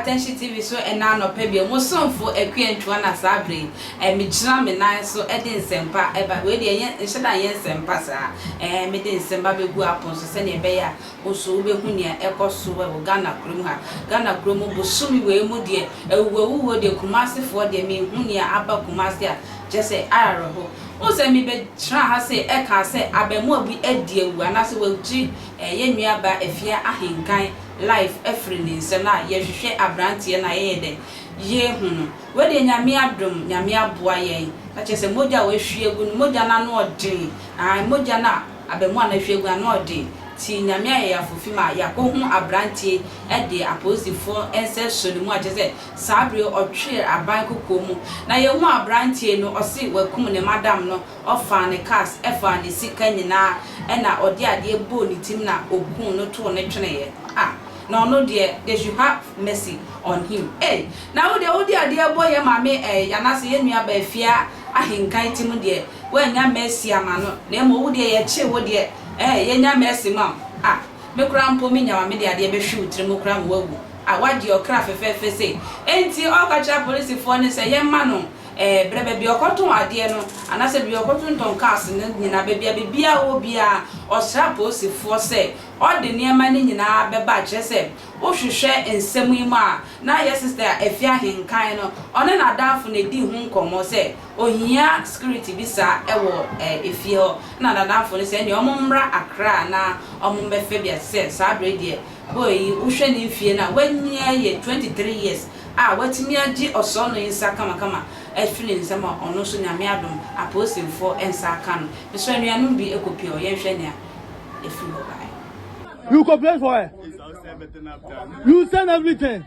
attention TV so ena no pe bi mo sonfo akwantu na sabre me gina me nan so e de nsempa e ba we de yen nheda yen nsempa sa me de nsemba begu apon so se ne be ya oso be hu ne ekoso we Ghana krom ha Ghana krom bo sumi we mu de ewuwo de kumase fo de me hu ne aba kumase a jese ara ho o se mi be tra ha se e ka se abemu bi edi ewu anase we ji ye nua ba Afia Ahenkan life every ni se na ye hwehwe abrantie na ye de ye hunu we de nyame adom nyame aboa ye na chese moja we hwiegu moja na no odin moja na abemu na hwiegu na odin ti nyame aye afofi ma ya ko hu abrantie e de aposifo ense soni mu achese sabre otwe aban kokomu na ye hu abrantie no osi wakum ne madam no ofa ne cars efa ne sika nyina e na odi ade bo ni tim na okun no to ne twene ye no dear, they should have mercy on him. Hey, now the old idea boy, mammy, yanasi, ye me a Afia Ahenkan tim dear. When ya mercy, amano, name old dear, che would dear, ye mercy, mum. Me grandpa me, your media, dear, be shoot, remokram wogu. I want your craft if say. Ain't you all catch up police for and say, young man. Brebe bi okoton ade no anase bi okoton ton cars nyina bia obia osrapo sifo se ode niema ni nyina beba kyese wo hwehwe ensem yi ma na ye sister Afia Ahenkan no one na danfo na di hu nkomo se ohia security bisa ewo efie ho na danfo ne se ne omommra akra na omombefe bia se sabre die boy wo hwe ni fie na wanyia ye 23 years watimi agi oso no insa kama efili nsema ono so nyame adom apostle ensa kan so anuanum bi ekopi o ye hwe ne efili obai. You complain for her? You send everything.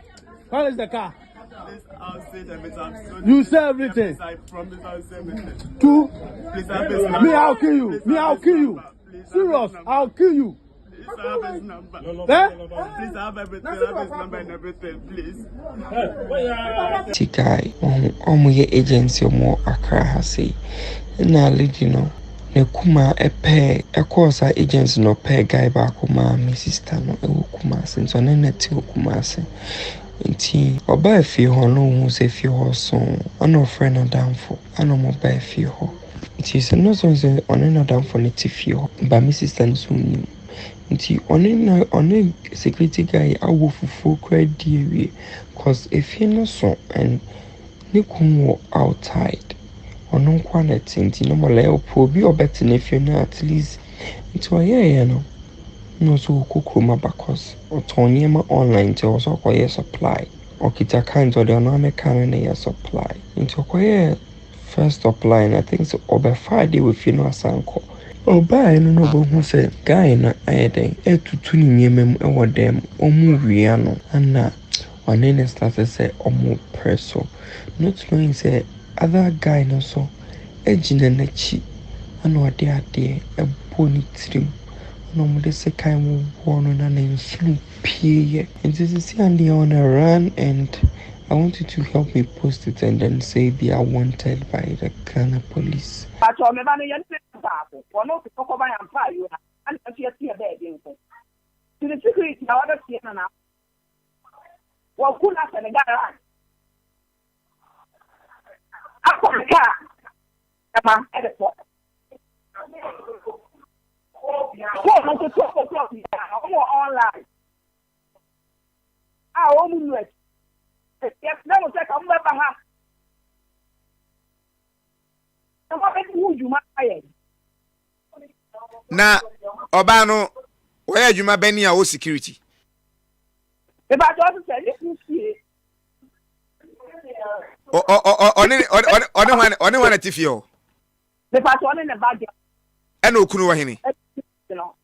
Where is the car? You sell everything. I promise I'll sell everything. Two. Me, I'll kill you. Me, I'll kill you. Serious, I'll kill you. Please have his number. Please have everything. Have his number and everything, please. Tvgh, your agency more Accra has say. Na lady no. Ne kuma a course our agency no pay guy back kuma my sister no kuma since on net kuma se. Inti oba fi ho no hu se fi ho so. Ono friend no down for. Ano mo ba fi ho. It is no so say on no down for ne ti fi ho. Ba my sister no so nim. Nti on security guy awo fufu credit we cause if you no so and ne kumo outside ono quality nti no mole opo bi obet ne fi na at least nti oye no so kokoma bakos otonye ma online te also koye supply okita kind of the no american na supply nti okoye first supply and I think so over Friday with you no asanko oba no bo hu se guy na ayeden etutu ni nyemem ewo dem omu wia no ana one start say omu presso not knowing say other guy no so ejina na chi ana ode ade eboni trim no mo de se kai mo wono na na nsu pie and this is and on a run and I want you to help me post it and then say they are wanted by the Ghana police. Yes, no, check on the baha. Na Obano, where you ma beni a security? If I don't say you see. Only one at Tifio. The part one in the bag. And Okunu Hini.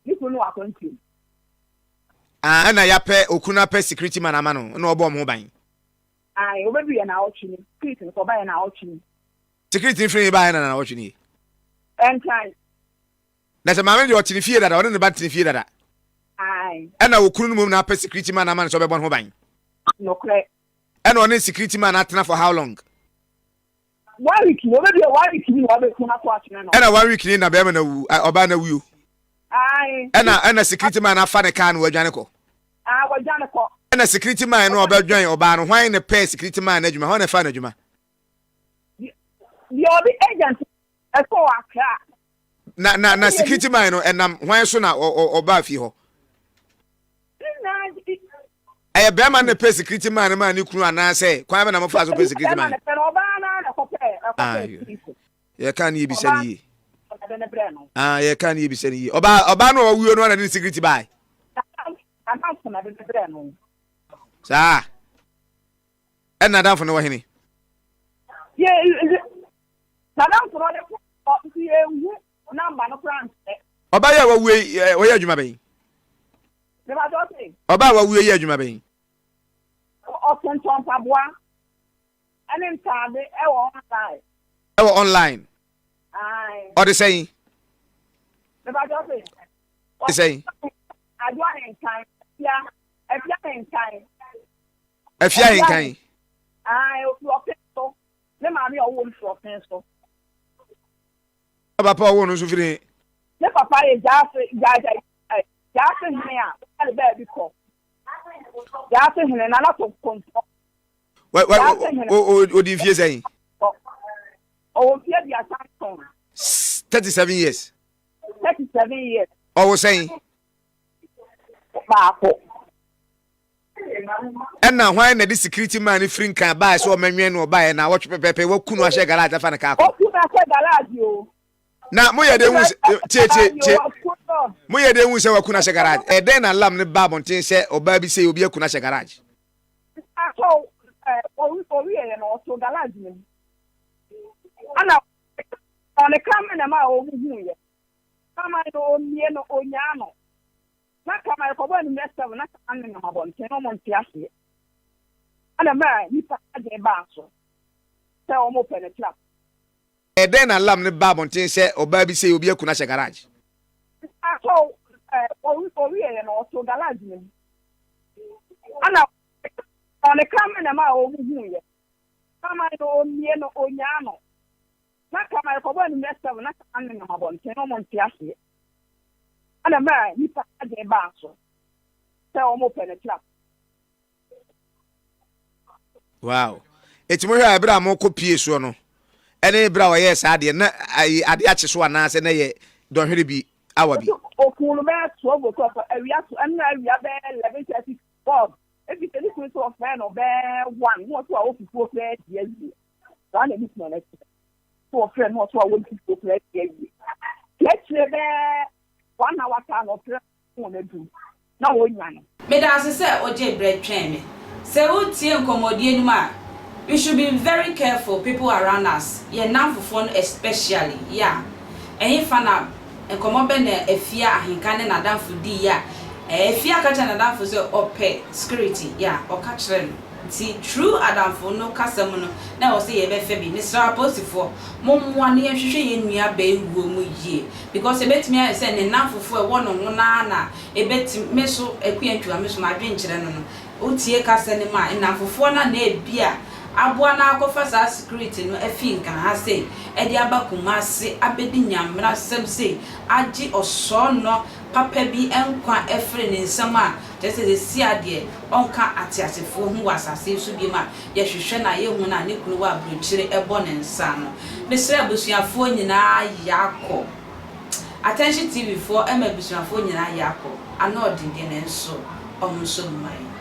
You can know a country. And I pay Okuna pay security man amano, no bomb mobile. I already an auction, Christian for buying an auction. Security free buying an auction. And time. That's a man you're to fear that I don't bat to fear that. Aye. And I will couldn't move now pay security man amano so one mobile. No correct. And on a security man at for how long? 1 week, already a 1 week you have a watching. And a 1 week in a Bemana Obana you. Aye. And a security man a fan can with Janico. I was Janico. na security man no obadwan oba no hwan ne pay security man na adwuma hwan na fa na adwuma the other agent so akra na security man no enam hwan so na oba fi ho eh be man ne pay security man ma ni kunu ana say kwan be na mo fa so pay security man ye kan ye bi se ni ye kan ye bi se ni oba no wuo no na ni security by sa na dan fo no wahini ye Madam Afia number no plan oba ya wawe wo ya adwuma ben ne ba do say oba wawe ya adwuma ben o tonton paboa ane ntade e wo online ai o de say ne ba do say de say adwa Ahenkan ya Afia Ahenkan Afia Ahenkan ai o so le ma mi o wo so papa wo no so firi ne papa ye jaase hene a ale ba bi ko jaase hene na to konto o di fie say o fie dia santon 37 years o o say ba ko na hwan na di security man firi nkan ba so o manwen no ba na wo pepepe wo kunu ahye garage fa na ka ko o kunu ahye garage o na moye de hu che moye de hu se wa kuna ahye garage e den na lam ne ba bonten se oba bi se obi akuna ahye garage so o wi e no so garage ni ana on kama na ma o hu ye kama no mie no onya no na kama ko ba ni mesta na kan na ma bonten no monti ahye ana ma ni pa de ba so se o mo penetra den na lam ne ba bonten se oba bi se obi akuna ahye garage so o wi e no so garage ni ana on kama na ma o hu ye kama no mie no onya no na kama ko ba ni mesta na kan na ma bonten no monti ahye ana ma ni pa de ba so se o mo penetra wow etimo hwa ebra mo kopie so no ene ebra wo yes ade na ade ache so ana se na ye don hwere bi awabi okunu be so go ko awia so ana awia be 11:30 bob ebi tele ku so fe no be 1 mo to a ofufu fe die yi so ana bi na so fe no to a ofufu fe die yi let's be 1 hour time of no na du na wo nyan me da se oje bread twen me se wo tie nkomodie num a we should be very careful people around us ye namfofo especially yeah ehin fana nkomo be na Afia Ahenkan na danfo di ya Afia ka na danfo se ope security yeah o ka kire ti true adamfo no kasam no na wo se ye be fe bi ni sra posifo mommoa ne hwehwe ye nua ba ewuo mu yie because ebetimi a se ne namfofo e wo no ho na ebetimi me so akuantwa me so ma dwenkire no otie kasa ne ma namfofo na ebia aboa na akofa sa security no afi nkan ha sei e di abakuma ase abedi nyamra sem sei agi oso no papa bi enkwa efre ne nsam a just the siade onka atiasefo hu wasase so bi ma ye hwehwe na ye hu na ne kunu wa abrochire ebo ne nsa no mesre abusuafo nyina yakọ attention tv for ema abusuafo nyina yakọ anodinde ne nso omunso mai